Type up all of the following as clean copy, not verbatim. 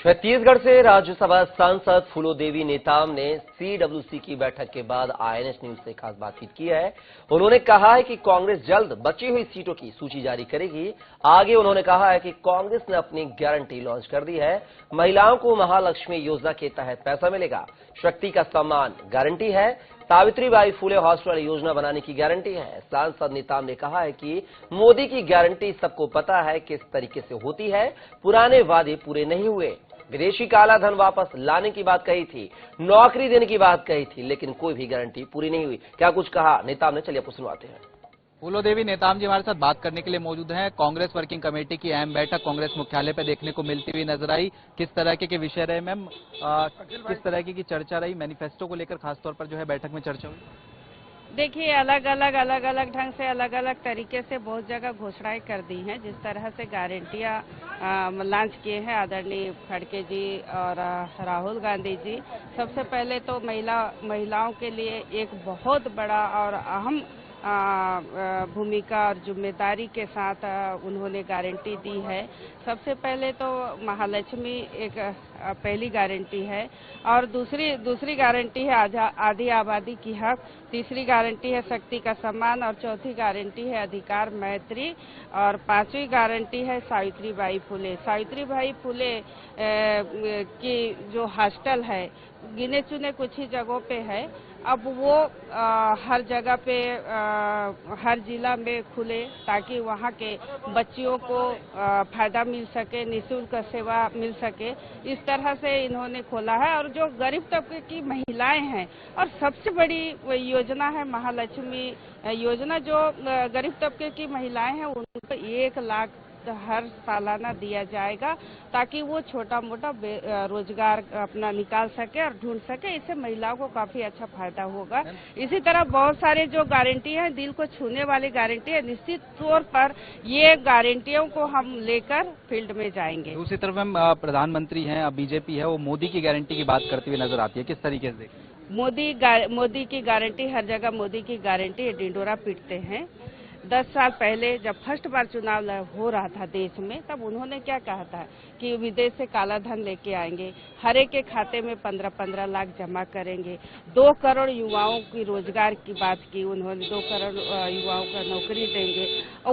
छत्तीसगढ़ से राज्यसभा सांसद फूलोदेवी नेताम ने सीडब्ल्यूसी की बैठक के बाद आईएनएच न्यूज से खास बातचीत की है। उन्होंने कहा है कि कांग्रेस जल्द बची हुई सीटों की सूची जारी करेगी। आगे उन्होंने कहा है कि कांग्रेस ने अपनी गारंटी लॉन्च कर दी है। महिलाओं को महालक्ष्मी योजना के तहत पैसा मिलेगा। शक्ति का सम्मान गारंटी है। सावित्रीबाई फुले हॉस्टल योजना बनाने की गारंटी है। सांसद नेताम ने कहा है कि मोदी की गारंटी सबको पता है किस तरीके से होती है। पुराने वादे पूरे नहीं हुए। विदेशी काला धन वापस लाने की बात कही थी, नौकरी देने की बात कही थी, लेकिन कोई भी गारंटी पूरी नहीं हुई। क्या कुछ कहा नेताम ने, चलिए आपको सुनवाते हैं। फूलोदेवी नेताम जी हमारे साथ बात करने के लिए मौजूद हैं। कांग्रेस वर्किंग कमेटी की अहम बैठक कांग्रेस मुख्यालय पर देखने को मिलती हुई नजर आई। किस तरह के विषय रहे मैम, किस तरह की चर्चा रही, मैनिफेस्टो को लेकर खासतौर पर जो है बैठक में चर्चा हुई? देखिए, अलग अलग ढंग से अलग अलग तरीके से बहुत जगह घोषणाएं कर दी हैं। जिस तरह से गारंटियां लॉन्च किए हैं आदरणीय खड़गे जी और राहुल गांधी जी। सबसे पहले तो महिलाओं के लिए एक बहुत बड़ा और अहम भूमिका और जिम्मेदारी के साथ उन्होंने गारंटी दी है। सबसे पहले तो महालक्ष्मी एक पहली गारंटी है, और दूसरी गारंटी है आधी आबादी की हक, तीसरी गारंटी है शक्ति का सम्मान, और चौथी गारंटी है अधिकार मैत्री, और पांचवी गारंटी है सावित्रीबाई फुले। सावित्रीबाई फुले की जो हॉस्टल है गिने चुने कुछ ही जगहों पे है, अब वो हर जगह पे हर जिला में खुले ताकि वहाँ के बच्चियों को फायदा मिल सके, निःशुल्क सेवा मिल सके। इस तरह से इन्होंने खोला है। और जो गरीब तबके की महिलाएं हैं, और सबसे बड़ी योजना है महालक्ष्मी योजना, जो गरीब तबके की महिलाएं हैं उनको 1 लाख हर सालाना दिया जाएगा ताकि वो छोटा मोटा रोजगार अपना निकाल सके और ढूंढ सके। इससे महिलाओं को काफी अच्छा फायदा होगा। इसी तरह बहुत सारे जो गारंटी है, दिल को छूने वाली गारंटी है, निश्चित तौर पर ये गारंटियों को हम लेकर फील्ड में जाएंगे। दूसरी तरफ हम प्रधानमंत्री हैं, बीजेपी है, वो मोदी की गारंटी की बात करती हुई नजर आती है। किस तरीके से? मोदी की गारंटी, हर जगह मोदी की गारंटी डिंडोरा पीटते हैं। 10 साल पहले जब फर्स्ट बार चुनाव हो रहा था देश में, तब उन्होंने क्या कहा था कि विदेश से काला धन लेके आएंगे, हर एक के खाते में 15-15 लाख जमा करेंगे, 2 करोड़ युवाओं की रोजगार की बात की उन्होंने, 2 करोड़ युवाओं का नौकरी देंगे। और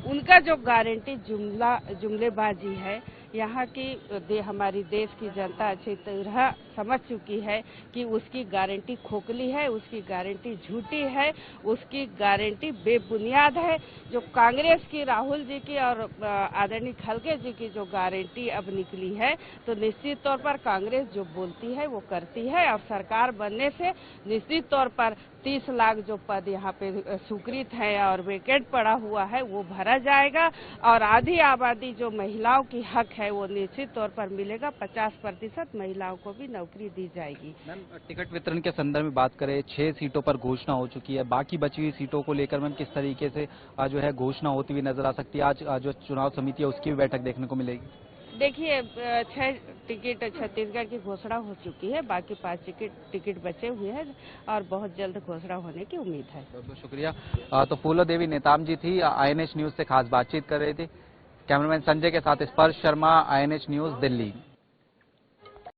उनका जो गारंटी जुमलेबाजी है, यहाँ की हमारी देश की जनता अच्छी तरह समझ चुकी है कि उसकी गारंटी खोखली है, उसकी गारंटी झूठी है, उसकी गारंटी बेबुनियाद है। जो कांग्रेस की, राहुल जी की और आदरणीय खड़गे जी की जो गारंटी अब निकली है, तो निश्चित तौर पर कांग्रेस जो बोलती है वो करती है। और सरकार बनने से निश्चित तौर पर 30 लाख जो पद यहाँ पे स्वीकृत है और वेकेंट पड़ा हुआ है वो भरा जाएगा, और आधी आबादी जो महिलाओं की हक है वो निश्चित तौर पर मिलेगा। 50% महिलाओं को भी नौकरी दी जाएगी। मैम, टिकट वितरण के संदर्भ में बात करें, 6 सीटों पर घोषणा हो चुकी है। बाकी बची हुई सीटों को लेकर मैम किस तरीके से जो है घोषणा होती हुई नजर आ सकती है? आज जो चुनाव समिति है उसकी भी बैठक देखने को मिलेगी। देखिए, 6 टिकट छत्तीसगढ़ की घोषणा हो चुकी है, बाकी 5 टिकट बचे हुए हैं और बहुत जल्द घोषणा होने की उम्मीद है। बहुत बहुत शुक्रिया। तो फूलोदेवी नेताम जी थी, आईएनएच न्यूज से खास बातचीत कर रहे थे। कैमरामैन संजय के साथ स्पर्श शर्मा, आईएनएच न्यूज, दिल्ली।